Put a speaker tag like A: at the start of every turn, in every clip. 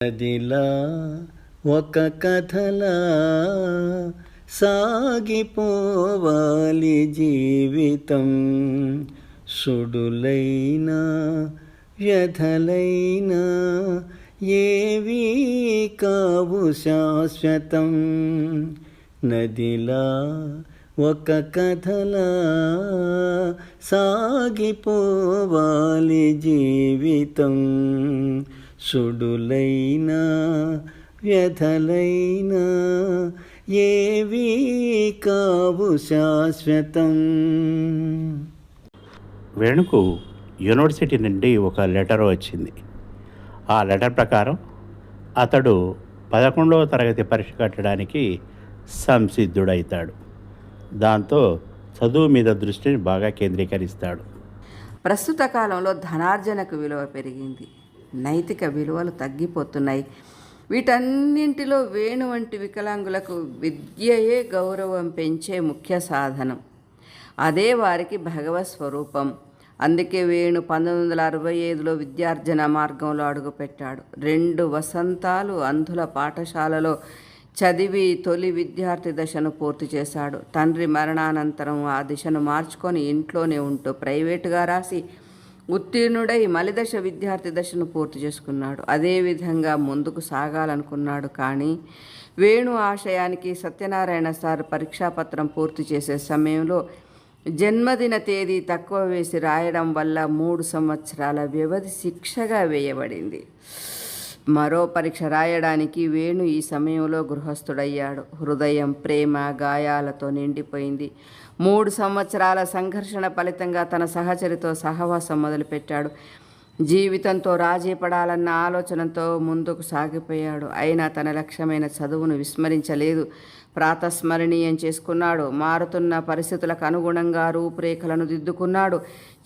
A: నదిలా ఒక కథలా సాగిపోవాలి జీవితం. సుడులైనా వ్యధలైనా ఏవీ కావు శాశ్వతం. నదిలా ఒక కథలా సాగిపోవాలి జీవితం. సుడులైనా వ్యధలైనా ఏవీ కావు శాశ్వతం.
B: వేణుకు యూనివర్సిటీ నుండి ఒక లెటర్ వచ్చింది. ఆ లెటర్ ప్రకారం అతడు 11వ తరగతి పరీక్ష కట్టడానికి సంసిద్ధుడవుతాడు. దాంతో చదువు మీద దృష్టిని బాగా కేంద్రీకరిస్తాడు.
C: ప్రస్తుత కాలంలో ధనార్జనకు విలువ పెరిగింది, నైతిక విలువలు తగ్గిపోతున్నాయి. వీటన్నింటిలో వేణు వంటి వికలాంగులకు విద్యయే గౌరవం పెంచే ముఖ్య సాధనం. అదే వారికి భగవత్ స్వరూపం. అందుకే వేణు 1965లో విద్యార్జన మార్గంలో అడుగుపెట్టాడు. 2 వసంతాలు అంధుల పాఠశాలలో చదివి తొలి విద్యార్థి దశను పూర్తి చేశాడు. తండ్రి మరణానంతరం ఆ దిశను మార్చుకొని ఇంట్లోనే ఉంటూ ప్రైవేటుగా రాసి ఉత్తీర్ణుడై మలిదశ విద్యార్థి దశను పూర్తి చేసుకున్నాడు. అదేవిధంగా ముందుకు సాగాలనుకున్నాడు. కానీ వేణు ఆశయానికి సత్యనారాయణ సార్ పరీక్షాపత్రం పూర్తి చేసే సమయంలో జన్మదిన తేదీ తక్కువ వేసి రాయడం వల్ల 3 సంవత్సరాల వ్యవధి శిక్షగా వేయబడింది. మరో పరీక్ష రాయడానికి వేణు ఈ సమయంలో గృహస్థుడయ్యాడు. హృదయం ప్రేమ గాయాలతో నిండిపోయింది. 3 సంవత్సరాల సంఘర్షణ ఫలితంగా తన సహచరితో సహవాసం మొదలుపెట్టాడు. జీవితంతో రాజీ పడాలన్న ఆలోచనతో ముందుకు సాగిపోయాడు. అయినా తన లక్ష్యమైన చదువును విస్మరించలేదు. ప్రాతస్మరణీయం చేసుకున్నాడు. మారుతున్న పరిస్థితులకు అనుగుణంగా రూపురేఖలను దిద్దుకున్నాడు.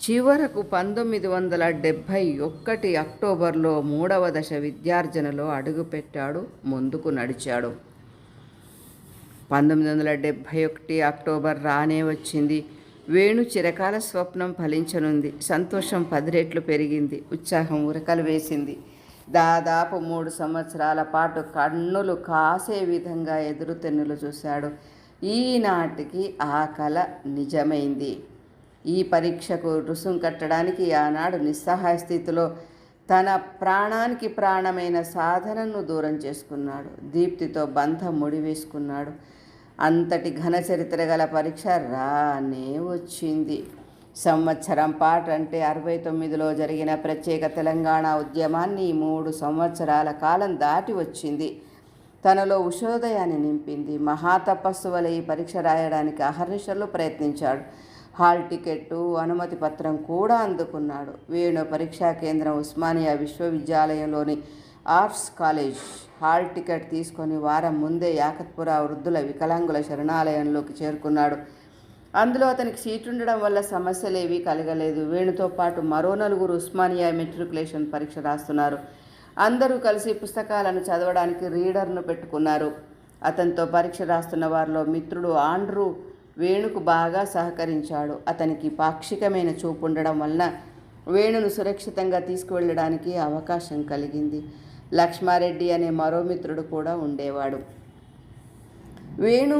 C: చివరకు 1971 అక్టోబర్లో 3వ దశ విద్యార్జనలో అడుగుపెట్టాడు. ముందుకు నడిచాడు. 1971 అక్టోబర్ రానే వచ్చింది. వేణు చిరకాల స్వప్నం ఫలించనుంది. సంతోషం 10 రెట్లు పెరిగింది. ఉత్సాహం ఉరకలు వేసింది. దాదాపు 3 సంవత్సరాల పాటు కన్నులు కాసే విధంగా ఎదురుతెన్నులు చూశాడు. ఈనాటికి ఆ కల నిజమైంది. ఈ పరీక్షకు రుసుం కట్టడానికి ఆనాడు నిస్సహాయ స్థితిలో తన ప్రాణానికి ప్రాణమైన సాధనను దూరం చేసుకున్నాడు. దీప్తితో బంధం ముడివేసుకున్నాడు. అంతటి ఘన చరిత్ర గల పరీక్ష రానే వచ్చింది. సంవత్సరం పాటు అంటే 69లో జరిగిన ప్రత్యేక తెలంగాణ ఉద్యమాన్ని 3 సంవత్సరాల కాలం దాటి వచ్చింది. తనలో ఉషోదయాన్ని నింపింది. మహాతపస్సు వలె ఈ పరీక్ష రాయడానికి అహర్నిశలు ప్రయత్నించాడు. హాల్ టికెట్టు అనుమతి పత్రం కూడా అందుకున్నాడు. వేణు పరీక్షా కేంద్రం ఉస్మానియా విశ్వవిద్యాలయంలోని ఆర్ట్స్ కాలేజ్. హాల్ టికెట్ తీసుకొని వారం ముందే యాకత్పుర వృద్ధుల వికలాంగుల శరణాలయంలోకి చేరుకున్నాడు. అందులో అతనికి సీటు ఉండడం వల్ల సమస్యలేవీ కలగలేదు. వేణుతో పాటు మరో 4 ఉస్మానియా మెట్రికులేషన్ పరీక్ష రాస్తున్నారు. అందరూ కలిసి పుస్తకాలను చదవడానికి రీడర్ను పెట్టుకున్నారు. అతనితో పరీక్ష రాస్తున్న వారిలో మిత్రుడు ఆండ్రూ వేణుకు బాగా సహకరించాడు. అతనికి పాక్షికమైన చూపు ఉండడం వలన వేణును సురక్షితంగా తీసుకువెళ్ళడానికి అవకాశం కలిగింది. లక్ష్మారెడ్డి అనే మరో మిత్రుడు కూడా ఉండేవాడు. వేణు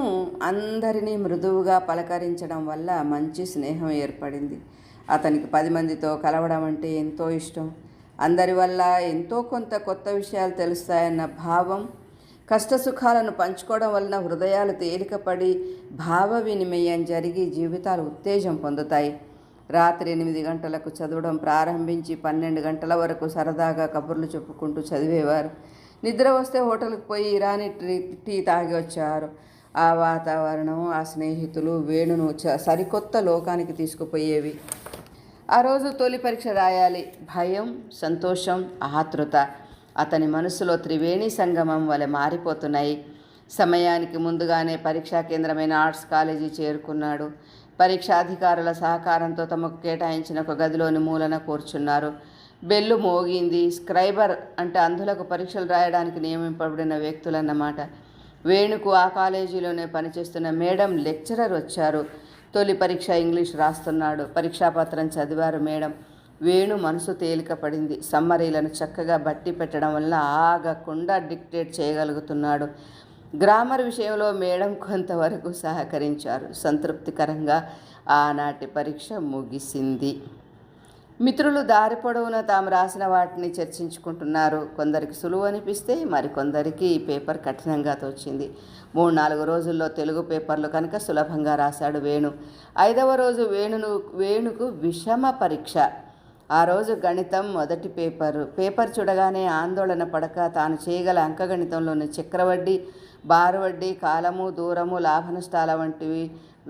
C: అందరినీ మృదువుగా పలకరించడం వల్ల మంచి స్నేహం ఏర్పడింది. అతనికి 10 మందితో కలవడం అంటే ఎంతో ఇష్టం. అందరి వల్ల ఎంతో కొంత కొత్త విషయాలు తెలుస్తాయన్న భావం, కష్టసుఖాలను పంచుకోవడం వలన హృదయాలు తేలికపడి భావ వినిమయం జరిగి జీవితాలు ఉత్తేజం పొందుతాయి. రాత్రి 8 గంటలకు చదవడం ప్రారంభించి 12 గంటల వరకు సరదాగా కబుర్లు చెప్పుకుంటూ చదివేవారు. నిద్ర వస్తే హోటల్కి పోయి ఇరానీ టీ తాగి వచ్చారు. ఆ వాతావరణం, ఆ స్నేహితులు వేణును సరికొత్త లోకానికి తీసుకుపోయేవి. ఆ రోజు తొలి పరీక్ష రాయాలి. భయం, సంతోషం, ఆతృత అతని మనసులో త్రివేణి సంగమం వలె మారిపోతున్నాయి. సమయానికి ముందుగానే పరీక్షా కేంద్రమైన ఆర్ట్స్ కాలేజీ చేరుకున్నాడు. పరీక్షాధికారుల సహకారంతో తమకు కేటాయించిన ఒక గదిలోని మూలన కూర్చున్నారు. బెల్లు మోగింది. స్క్రైబర్ అంటే అంధులకు పరీక్షలు రాయడానికి నియమింపబడిన వ్యక్తులన్నమాట. వేణుకు ఆ కాలేజీలోనే పనిచేస్తున్న మేడం లెక్చరర్ వచ్చారు. తొలి పరీక్ష ఇంగ్లీష్ రాస్తున్నాడు. పరీక్షాపత్రం చదివారు మేడం. వేణు మనసు తేలికపడింది. సమ్మరీలను చక్కగా బట్టి పెట్టడం వల్ల ఆగకుండా డిక్టేట్ చేయగలుగుతున్నాడు. గ్రామర్ విషయంలో మేడం కొంతవరకు సహకరించారు. సంతృప్తికరంగా ఆనాటి పరీక్ష ముగిసింది. మిత్రులు దారి పొడవునా తాము రాసిన వాటిని చర్చించుకుంటున్నారు. కొందరికి సులువు అనిపిస్తే మరికొందరికి ఈ పేపర్ కఠినంగా తోచింది. 3-4 రోజుల్లో తెలుగు పేపర్లు కనుక సులభంగా రాశాడు వేణు. 5వ రోజు వేణుకు విషమ పరీక్ష. ఆ రోజు గణితం మొదటి పేపర్ చూడగానే ఆందోళన పడక తాను చేయగల అంకగణితంలోని చక్రవడ్డీ, బారువడ్డీ, కాలము, దూరము, లాభ నష్టాల వంటివి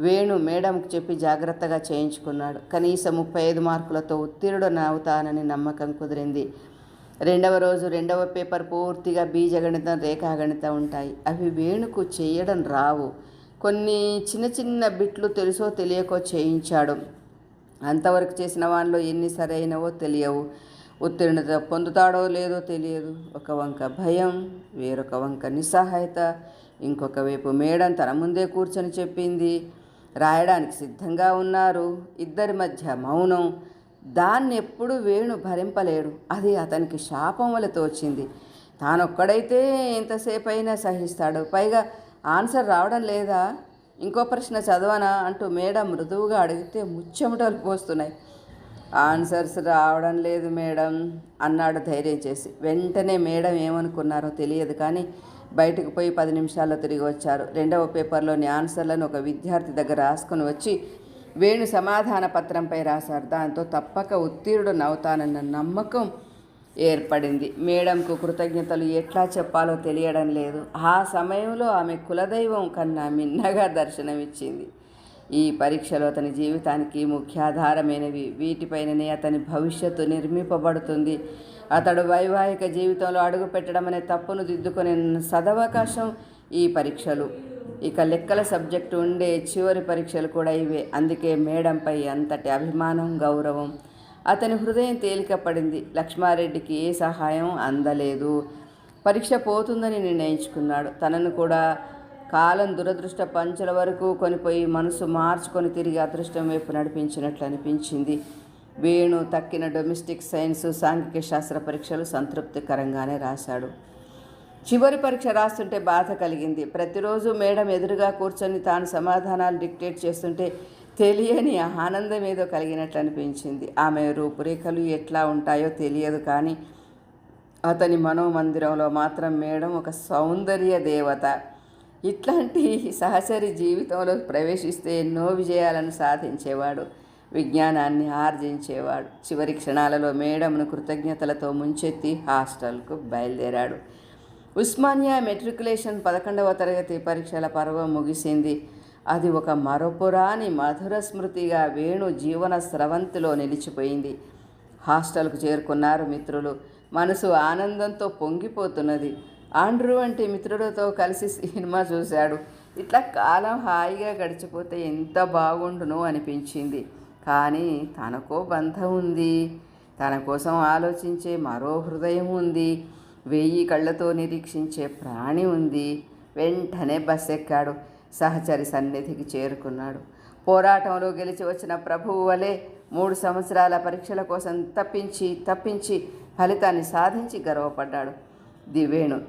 C: వేణు మేడంకు చెప్పి జాగ్రత్తగా చేయించుకున్నాడు. కనీసం 35 మార్కులతో ఉత్తీర్ణుడనవుతానని నమ్మకం కుదిరింది. 2వ రోజు 2వ పేపర్ పూర్తిగా బీజగణితం, రేఖాగణితం ఉంటాయి. అవి వేణుకు చేయడం రావు. కొన్ని చిన్న చిన్న బిట్లు తెలుసో తెలియకో చేయించాడు. అంతవరకు చేసిన వానిలో ఎన్ని సరైనవో తెలియవు. ఉత్తీర్ణత పొందుతాడో లేదో తెలియదు. ఒక వంక భయం, వేరొక వంక నిస్సహాయత, ఇంకొక వైపు మేడం తన ముందే కూర్చొని చెప్పింది. రాయడానికి సిద్ధంగా ఉన్నారు. ఇద్దరి మధ్య మౌనం. దాన్ని ఎప్పుడు వేణు భరింపలేడు. అది అతనికి శాపం వల్ల తోచింది. తానొక్కడైతే ఎంతసేపు అయినా సహిస్తాడు. పైగా ఆన్సర్ రావడం లేదా, ఇంకో ప్రశ్న చదవనా అంటూ మేడం మృదువుగా అడిగితే ముచ్చెమటలు పోస్తున్నాయి. ఆన్సర్స్ రావడం లేదు మేడం అన్నాడు ధైర్యం చేసి. వెంటనే మేడం ఏమనుకున్నారో తెలియదు కానీ బయటకు పోయి 10 నిమిషాల్లో తిరిగి వచ్చారు. 2వ పేపర్లోని ఆన్సర్లను ఒక విద్యార్థి దగ్గర రాసుకొని వచ్చి వేణు సమాధాన పత్రంపై రాశారు. దాంతో తప్పక ఉత్తీర్ణుడనవుతానన్న నమ్మకం ఏర్పడింది. మేడంకు కృతజ్ఞతలు ఎట్లా చెప్పాలో తెలియడం లేదు. ఆ సమయంలో ఆమె కులదైవం కన్నా మిన్నగా దర్శనమిచ్చింది. ఈ పరీక్షలో అతని జీవితానికి ముఖ్యాధారమైనవి. వీటిపైననే అతని భవిష్యత్తు నిర్మింపబడుతుంది. అతడు వైవాహిక జీవితంలో అడుగు పెట్టడం అనే తప్పును దిద్దుకునే సదవకాశం ఈ పరీక్షలు. ఇక లెక్కల సబ్జెక్టు ఉండే చివరి పరీక్షలు కూడా ఇవే. అందుకే మేడంపై అంతటి అభిమానం, గౌరవం. అతని హృదయం తేలికపడింది. లక్ష్మారెడ్డికి ఏ సహాయం అందలేదు. పరీక్ష పోతుందని నిర్ణయించుకున్నాడు. తనను కూడా కాలం దురదృష్ట పంచుల వరకు కొనిపోయి మనసు మార్చుకొని తిరిగి అదృష్టం వైపు నడిపించినట్లు అనిపించింది. వేణు తక్కిన డొమెస్టిక్ సైన్స్, సాంఘిక శాస్త్ర పరీక్షలు సంతృప్తికరంగానే రాశాడు. చివరి పరీక్ష రాస్తుంటే బాధ కలిగింది. ప్రతిరోజు మేడం ఎదురుగా కూర్చొని తాను సమాధానాలు డిక్టేట్ చేస్తుంటే తెలియని ఆనందం ఏదో కలిగినట్లు అనిపించింది. ఆమె రూపురేఖలు ఎట్లా ఉంటాయో తెలియదు కానీ అతని మనోమందిరంలో మాత్రం మేడం ఒక సౌందర్య దేవత. ఇట్లాంటి సహచరి జీవితంలో ప్రవేశిస్తే ఎన్నో విజయాలను సాధించేవాడు, విజ్ఞానాన్ని ఆర్జించేవాడు. చివరి క్షణాలలో మేడంను కృతజ్ఞతలతో ముంచెత్తి హాస్టల్కు బయలుదేరాడు. ఉస్మానియా మెట్రికులేషన్ 11వ తరగతి పరీక్షల పర్వం ముగిసింది. అది ఒక మరపురాని మధుర స్మృతిగా వేణు జీవన స్రవంతిలో నిలిచిపోయింది. హాస్టల్కు చేరుకున్నారు మిత్రులు. మనసు ఆనందంతో పొంగిపోతున్నది. ఆండ్రూ వంటి మిత్రుడితో కలిసి సినిమా చూశాడు. ఇట్లా కాలం హాయిగా గడిచిపోతే ఎంత బాగుండును అనిపించింది. కానీ తనకో బంధం ఉంది. తన కోసం ఆలోచించే మరో హృదయం ఉంది. 1000 కళ్ళతో నిరీక్షించే ప్రాణి ఉంది. వెంటనే బస్ ఎక్కాడు. సహచరి సన్నిధికి చేరుకున్నాడు. పోరాటంలో గెలిచి వచ్చిన ప్రభువు వలె 3 సంవత్సరాల పరీక్షల కోసం తప్పించి ఫలితాన్ని సాధించి గర్వపడ్డాడు.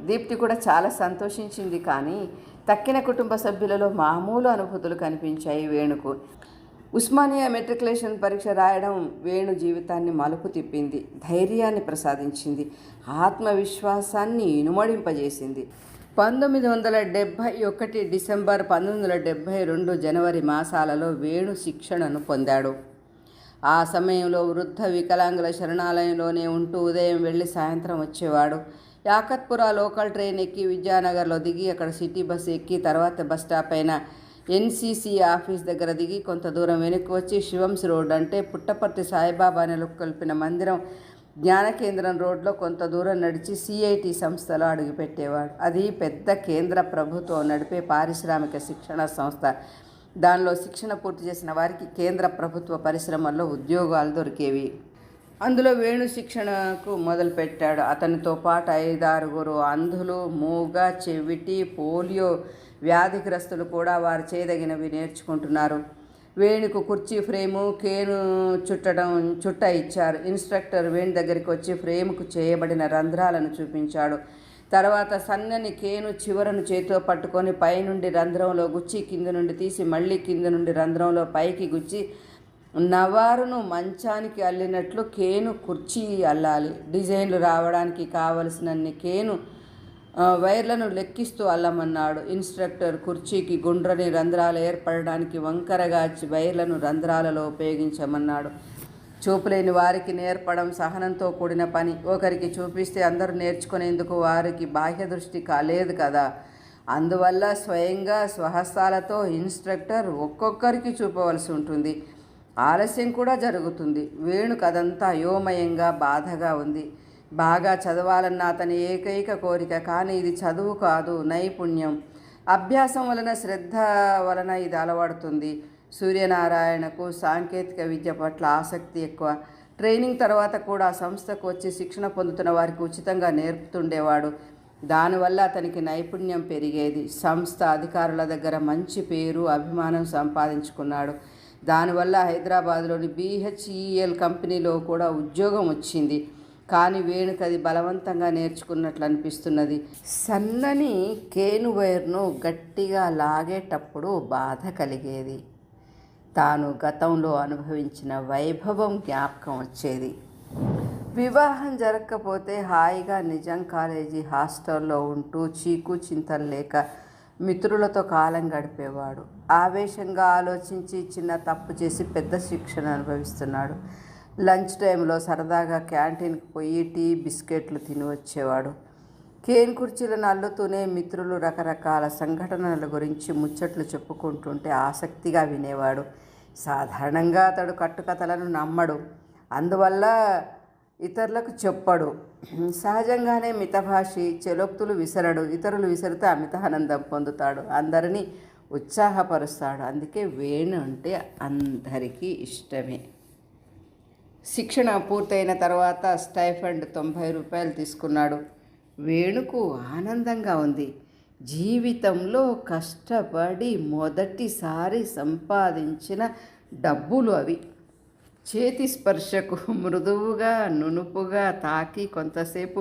C: దీప్తి కూడా చాలా సంతోషించింది. కానీ తక్కిన కుటుంబ సభ్యులలో మామూలు అనుభూతులు కనిపించాయి వేణుకు. ఉస్మానియా మెట్రికులేషన్ పరీక్ష రాయడం వేణు జీవితాన్ని మలుపు తిప్పింది. ధైర్యాన్ని ప్రసాదించింది. ఆత్మవిశ్వాసాన్ని ఇనుమడింపజేసింది. 1971 డిసెంబర్, 1972 జనవరి మాసాలలో వేణు శిక్షణను పొందాడు. ఆ సమయంలో వృద్ధ వికలాంగుల శరణాలయంలోనే ఉంటూ ఉదయం వెళ్ళి సాయంత్రం వచ్చేవాడు. యాకత్పురా లోకల్ ట్రైన్ ఎక్కి విద్యానగర్లో దిగి అక్కడ సిటీ బస్సు ఎక్కి తర్వాత బస్ స్టాప్ అయిన ఎన్సీసీ ఆఫీస్ దగ్గర దిగి కొంత దూరం వెనక్కి వచ్చి శివంస్ రోడ్ అంటే పుట్టపర్తి సాయిబాబా నెలకొల్పిన మందిరం జ్ఞాన కేంద్రం రోడ్లో కొంత దూరం నడిచి సిఐటి సంస్థలో అడుగుపెట్టేవాడు. అది పెద్ద కేంద్ర ప్రభుత్వం నడిపే పారిశ్రామిక శిక్షణ సంస్థ. దానిలో శిక్షణ పూర్తి చేసిన వారికి కేంద్ర ప్రభుత్వ పరిశ్రమల్లో ఉద్యోగాలు దొరికేవి. అందులో వేణు శిక్షణకు మొదలుపెట్టాడు. అతనితో పాటు 5-6 అంధులు, మూగ, చెవిటి, పోలియో వ్యాధిగ్రస్తులు కూడా వారు చేయదగినవి నేర్చుకుంటున్నారు. వేణుకు కుర్చీ ఫ్రేము కేను చుట్ట ఇచ్చారు. ఇన్స్ట్రక్టర్ వేణు దగ్గరికి వచ్చి ఫ్రేముకు చేయబడిన రంధ్రాలను చూపించాడు. తర్వాత సన్నని కేను చివరను చేతితో పట్టుకొని పైనుండి రంధ్రంలో గుచ్చి కింద నుండి తీసి మళ్ళీ కింద నుండి రంధ్రంలో పైకి గుచ్చి నవారును మంచానికి అల్లినట్లు కేను కుర్చీ అల్లాలి. డిజైన్లు రావడానికి కావలసినన్ని కేను వైర్లను లెక్కిస్తూ అల్లమన్నాడు. ఇన్స్ట్రక్టర్ కుర్చీకి గుండ్రని రంధ్రాలు ఏర్పడడానికి వంకరగాచి వైర్లను రంధ్రాలలో ఉపయోగించమన్నాడు. చూపులేని వారికి నేర్పడం సహనంతో కూడిన పని. ఒకరికి చూపిస్తే అందరూ నేర్చుకునేందుకు వారికి బాహ్య దృష్టి కాలేదు కదా. అందువల్ల స్వయంగా స్వహస్తాలతో ఇన్స్ట్రక్టర్ ఒక్కొక్కరికి చూపవలసి ఉంటుంది. ఆలస్యం కూడా జరుగుతుంది. వేణుకు అదంతా అయోమయంగా బాధగా ఉంది. బాగా చదవాలన్న అతని ఏకైక కోరిక. కానీ ఇది చదువు కాదు, నైపుణ్యం. అభ్యాసం వలన, శ్రద్ధ వలన ఇది అలవడుతుంది. సూర్యనారాయణకు సాంకేతిక విద్య పట్ల ఆసక్తి ఎక్కువ. ట్రైనింగ్ తర్వాత కూడా సంస్థకు వచ్చి శిక్షణ పొందుతున్న వారికి ఉచితంగా నేర్పుతుండేవాడు. దానివల్ల అతనికి నైపుణ్యం పెరిగేది. సంస్థ అధికారుల దగ్గర మంచి పేరు, అభిమానం సంపాదించుకున్నాడు. దానివల్ల హైదరాబాద్లోని BHEL కంపెనీలో కూడా ఉద్యోగం వచ్చింది. కానీ వేణుకు అది బలవంతంగా నేర్చుకున్నట్లు అనిపిస్తున్నది. సన్నని కేను వైర్ను గట్టిగా లాగేటప్పుడు బాధ కలిగేది. తాను గతంలో అనుభవించిన వైభవం జ్ఞాపకం వచ్చేది. వివాహం జరగకపోతే హాయిగా నిజాం కాలేజీ హాస్టల్లో ఉంటూ చీకు చింతలు లేక మిత్రులతో కాలం గడిపేవాడు. ఆవేశంగా ఆలోచించి చిన్న తప్పు చేసి పెద్ద శిక్షను అనుభవిస్తున్నాడు. లంచ్ టైంలో సరదాగా క్యాంటీన్కి పోయి టీ, బిస్కెట్లు తిని వచ్చేవాడు. కేన్ కుర్చీలను అల్లుతూనే మిత్రులు రకరకాల సంఘటనల గురించి ముచ్చట్లు చెప్పుకుంటుంటే ఆసక్తిగా వినేవాడు. సాధారణంగా అతడు కట్టుకథలను నమ్మడు. అందువల్ల ఇతరులకు చెప్పడు. సహజంగానే మితభాషి, చెలోక్తులు విసరడు. ఇతరులు విసిరితే అమిత ఆనందం పొందుతాడు. అందరినీ ఉత్సాహపరుస్తాడు. అందుకే వేణు అంటే అందరికీ ఇష్టమే. శిక్షణ పూర్తయిన తర్వాత స్టైఫండ్ 90 రూపాయలు తీసుకున్నాడు. వేణుకు ఆనందంగా ఉంది. జీవితంలో కష్టపడి మొదటిసారి సంపాదించిన డబ్బులు అవి. చేతి స్పర్శకు మృదువుగా, నునుపుగా తాకి కొంతసేపు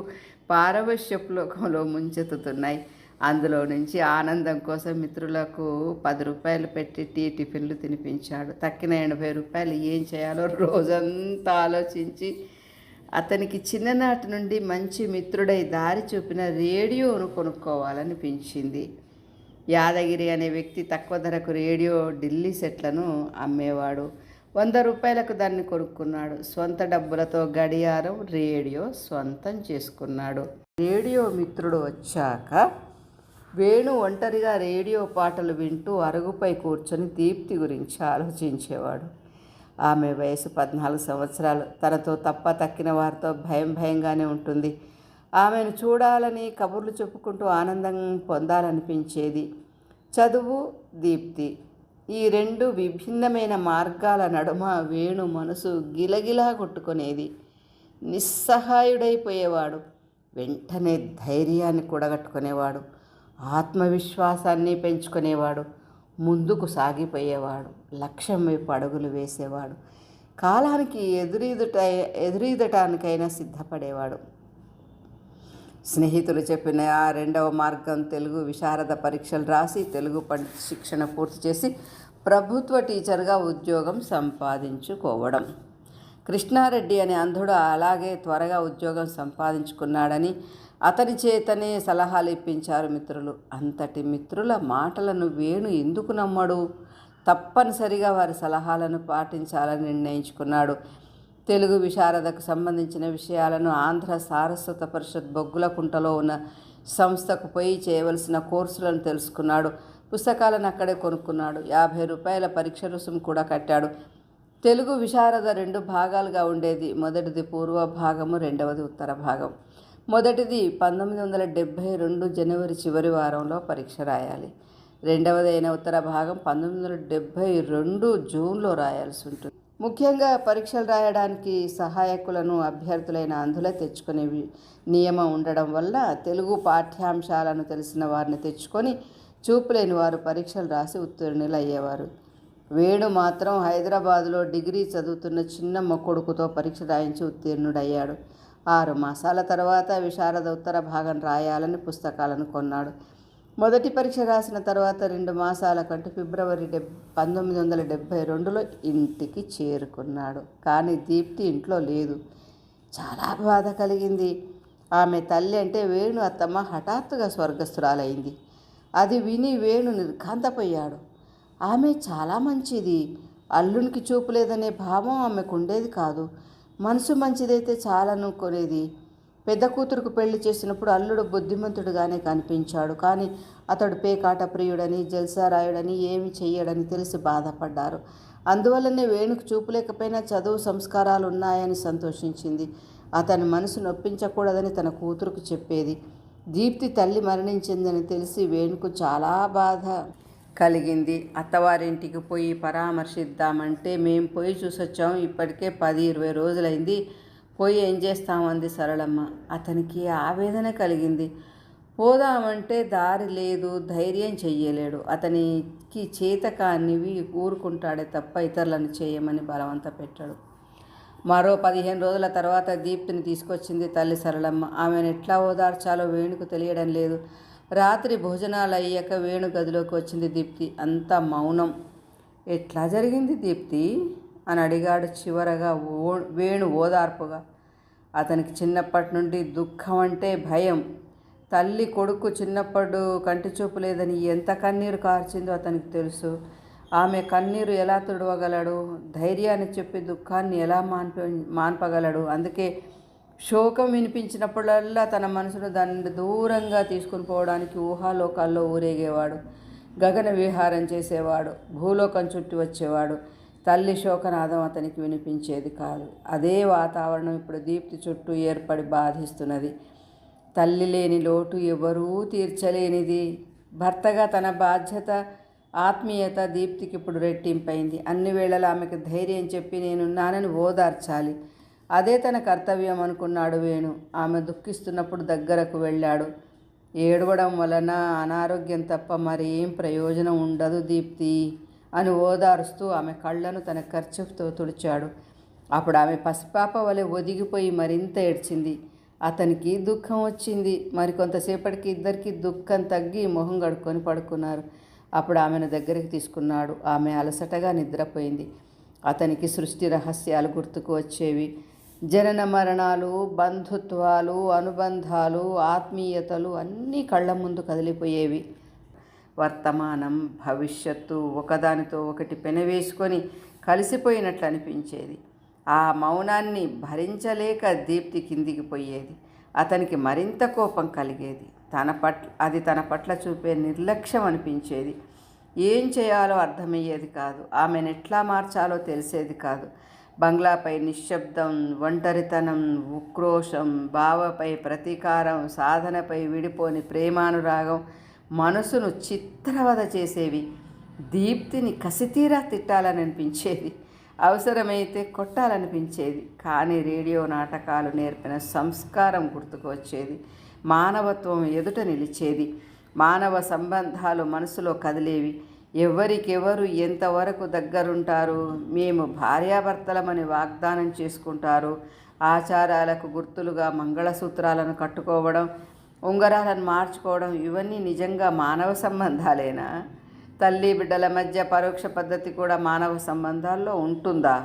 C: పారవశ్యపు లోకంలో ముంచెత్తుతున్నాయి. అందులో నుంచి ఆనందం కోసం మిత్రులకు 10 రూపాయలు పెట్టి టిఫిన్లు తినిపించాడు. తక్కిన 80 రూపాయలు ఏం చేయాలో రోజంతా ఆలోచించి అతనికి చిన్ననాటి నుండి మంచి మిత్రుడై దారి చూపిన రేడియోను కొనుక్కోవాలనిపించింది. యాదగిరి అనే వ్యక్తి తక్కువ ధరకు రేడియో ఢిల్లీ సెట్లను అమ్మేవాడు. 100 రూపాయలకు దాన్ని కొనుక్కున్నాడు. స్వంత డబ్బులతో గడియారం, రేడియో స్వంతం చేసుకున్నాడు. రేడియో మిత్రుడు వచ్చాక వేణు ఒంటరిగా రేడియో పాటలు వింటూ అరుగుపై కూర్చొని దీప్తి గురించి ఆలోచించేవాడు. ఆమె వయసు 14 సంవత్సరాలు. తనతో తప్ప తక్కిన వారితో భయంగానే ఉంటుంది. ఆమెను చూడాలని, కబుర్లు చెప్పుకుంటూ ఆనందం పొందాలనిపించేది. చదువు, దీప్తి, ఈ 2 విభిన్నమైన మార్గాల నడుమ వేణు మనసు గిలగిలా కొట్టుకునేది. నిస్సహాయుడైపోయేవాడు. వెంటనే ధైర్యాన్ని కూడగట్టుకునేవాడు. ఆత్మవిశ్వాసాన్ని పెంచుకునేవాడు. ముందుకు సాగిపోయేవాడు. లక్ష్యం వైపు అడుగులు వేసేవాడు. కాలానికి ఎదురీదటానికైనా సిద్ధపడేవాడు. స్నేహితులు చెప్పిన ఆ 2వ మార్గం తెలుగు విశారద పరీక్షలు రాసి తెలుగు పండిత శిక్షణ పూర్తి చేసి ప్రభుత్వ టీచర్గా ఉద్యోగం సంపాదించుకోవడం. కృష్ణారెడ్డి అనే అంధుడు అలాగే త్వరగా ఉద్యోగం సంపాదించుకున్నాడని అతని చేతనే సలహాలు ఇప్పించారు మిత్రులు. అంతటి మిత్రుల మాటలను వేణు ఎందుకు నమ్మడు? తప్పనిసరిగా వారి సలహాలను పాటించాలని నిర్ణయించుకున్నాడు. తెలుగు విశారదకు సంబంధించిన విషయాలను ఆంధ్ర సారస్వత పరిషత్ బొగ్గులకుంటలో ఉన్న సంస్థకు పోయి చేయవలసిన కోర్సులను తెలుసుకున్నాడు. పుస్తకాలను అక్కడే కొనుక్కున్నాడు. 50 రూపాయల పరీక్ష రుసుము కూడా కట్టాడు. తెలుగు విశారద 2 భాగాలుగా ఉండేది. మొదటిది పూర్వ భాగము, రెండవది ఉత్తర భాగం. మొదటిది 1972 జనవరి చివరి వారంలో పరీక్ష రాయాలి. రెండవదైన ఉత్తర భాగం 1972 జూన్లో రాయాల్సి ఉంటుంది. ముఖ్యంగా పరీక్షలు రాయడానికి సహాయకులను అభ్యర్థులైన అంధులే తెచ్చుకునే నియమం ఉండడం వల్ల తెలుగు పాఠ్యాంశాలను తెలిసిన వారిని తెచ్చుకొని చూపులేని వారు పరీక్షలు రాసి ఉత్తీర్ణులు అయ్యేవారు. వేణు మాత్రం హైదరాబాదులో డిగ్రీ చదువుతున్న చిన్నమ్మ కొడుకుతో పరీక్ష రాయించి ఉత్తీర్ణుడయ్యాడు. 6 మాసాల తర్వాత విశారద ఉత్తర భాగం రాయాలని పుస్తకాలను కొన్నాడు. మొదటి పరీక్ష రాసిన తర్వాత 2 మాసాల కంటే ఫిబ్రవరి 1972లో ఇంటికి చేరుకున్నాడు. కానీ దీప్తి ఇంట్లో లేదు. చాలా బాధ కలిగింది. ఆమె తల్లి అంటే వేణు అత్తమ్మ హఠాత్తుగా స్వర్గస్థురాలైంది. అది విని వేణు నిర్ఘాంతపోయాడు. ఆమె చాలా మంచిది, అల్లునికి చూపు లేదనే భావం ఆమెకు ఉండేది కాదు. మనసు మంచిదైతే చాలనుకునేది. పెద్ద కూతురుకు పెళ్లి చేసినప్పుడు అల్లుడు బుద్ధిమంతుడుగానే కనిపించాడు. కానీ అతడు పేకాట ప్రియుడని, జల్సారాయుడని, ఏమి చెయ్యడని తెలిసి బాధపడ్డారు. అందువల్లనే వేణుకు చూపు లేకపోయినా చదువు సంస్కారాలు ఉన్నాయని సంతోషించింది. అతని మనసు నొప్పించకూడదని తన కూతురుకు చెప్పేది. దీప్తి తల్లి మరణించిందని తెలిసి వేణుకు చాలా బాధ కలిగింది. అత్తవారింటికి పోయి పరామర్శిద్దామంటే మేం పోయి చూసొచ్చాం, ఇప్పటికే 10-20 రోజులైంది, పోయి ఏం చేస్తామంది సరళమ్మ. అతనికి ఆవేదన కలిగింది. పోదామంటే దారి లేదు, ధైర్యం చెయ్యలేడు. అతనికి చేతకానివి ఊరుకుంటాడే తప్ప ఇతరులను చేయమని బలవంత పెట్టాడు. మరో 15 రోజుల తర్వాత దీప్తిని తీసుకొచ్చింది తల్లి సరళమ్మ. ఆమెను ఎట్లా ఓదార్చాలో వేణుకు తెలియడం లేదు. రాత్రి భోజనాలు అయ్యాక వేణు గదిలోకి వచ్చింది దీప్తి. అంతా మౌనం. ఎట్లా జరిగింది దీప్తి అని అడిగాడు చివరగా వేణు ఓదార్పుగా. అతనికి చిన్నప్పటి నుండి దుఃఖం అంటే భయం. తల్లి కొడుకు చిన్నప్పుడు కంటి చూపు లేదని ఎంత కన్నీరు కార్చిందో అతనికి తెలుసు. ఆమె కన్నీరు ఎలా తుడవగలడు? ధైర్యాన్ని చెప్పి దుఃఖాన్ని ఎలా మాన్పగలడు? అందుకే శోకం వినిపించినప్పుడల్లా తన మనసును దాన్ని దూరంగా తీసుకుని పోవడానికి ఊహాలోకాల్లో ఊరేగేవాడు. గగన విహారం చేసేవాడు. భూలోకం చుట్టి వచ్చేవాడు. తల్లి శోకనాదం అతనికి వినిపించేది కాదు. అదే వాతావరణం ఇప్పుడు దీప్తి చుట్టూ ఏర్పడి బాధిస్తున్నది. తల్లి లేని లోటు ఎవరూ తీర్చలేనిది. భర్తగా తన బాధ్యత, ఆత్మీయత దీప్తికి ఇప్పుడు రెట్టింపైంది. అన్ని వేళలా ఆమెకు ధైర్యం చెప్పి నేనున్నానని ఓదార్చాలి. అదే తన కర్తవ్యం అనుకున్నాడు వేణు. ఆమె దుఃఖిస్తున్నప్పుడు దగ్గరకు వెళ్ళాడు. ఏడవడం వలన అనారోగ్యం తప్ప మరేం ప్రయోజనం ఉండదు దీప్తి అని ఓదారుస్తూ ఆమె కళ్ళను తన కర్చీఫ్తో తుడిచాడు. అప్పుడు ఆమె పసిపాప వలె ఒదిగిపోయి మరింత ఏడ్చింది. అతనికి దుఃఖం వచ్చింది. మరికొంతసేపటికి ఇద్దరికి దుఃఖం తగ్గి మొహం కడుక్కొని పడుకున్నారు. అప్పుడు ఆమెను దగ్గరికి తీసుకున్నాడు. ఆమె అలసటగా నిద్రపోయింది. అతనికి సృష్టి రహస్యాలు గుర్తుకు వచ్చేవి. జనన మరణాలు, బంధుత్వాలు, అనుబంధాలు, ఆత్మీయతలు అన్నీ కళ్ళ ముందు కదిలిపోయేవి. వర్తమానం, భవిష్యత్తు ఒకదానితో ఒకటి పెనవేసుకొని కలిసిపోయినట్లు అనిపించేది. ఆ మౌనాన్ని భరించలేక దీప్తి కిందికి పోయేది. అతనికి మరింత కోపం కలిగేది. తన పట్ల చూపే నిర్లక్ష్యం అనిపించేది. ఏం చేయాలో అర్థమయ్యేది కాదు. ఆమెను ఎట్లా మార్చాలో తెలిసేది కాదు. బంగ్లాపై నిశ్శబ్దం, ఒంటరితనం, ఉక్రోషం, బావపై ప్రతీకారం, సాధనపై విడిపోని ప్రేమానురాగం మనసును చిత్రవద చేసేవి. దీప్తిని కసితీరా తిట్టాలని అనిపించేది. అవసరమైతే కొట్టాలనిపించేది. కానీ రేడియో నాటకాలు నేర్పిన సంస్కారం గుర్తుకు వచ్చేది. మానవత్వం ఎదుట నిలిచేది. మానవ సంబంధాలు మనసులో కదిలేవి. ఎవరికెవరు ఎంతవరకు దగ్గరుంటారు? మేము భార్యాభర్తలమని వాగ్దానం చేసుకుంటారు. ఆచారాలకు గుర్తులుగా మంగళసూత్రాలను కట్టుకోవడం, ఉంగరాలను మార్చుకోవడం, ఇవన్నీ నిజంగా మానవ సంబంధాలేనా? తల్లి బిడ్డల మధ్య పరోక్ష పద్ధతి కూడా మానవ సంబంధాల్లో ఉంటుందా?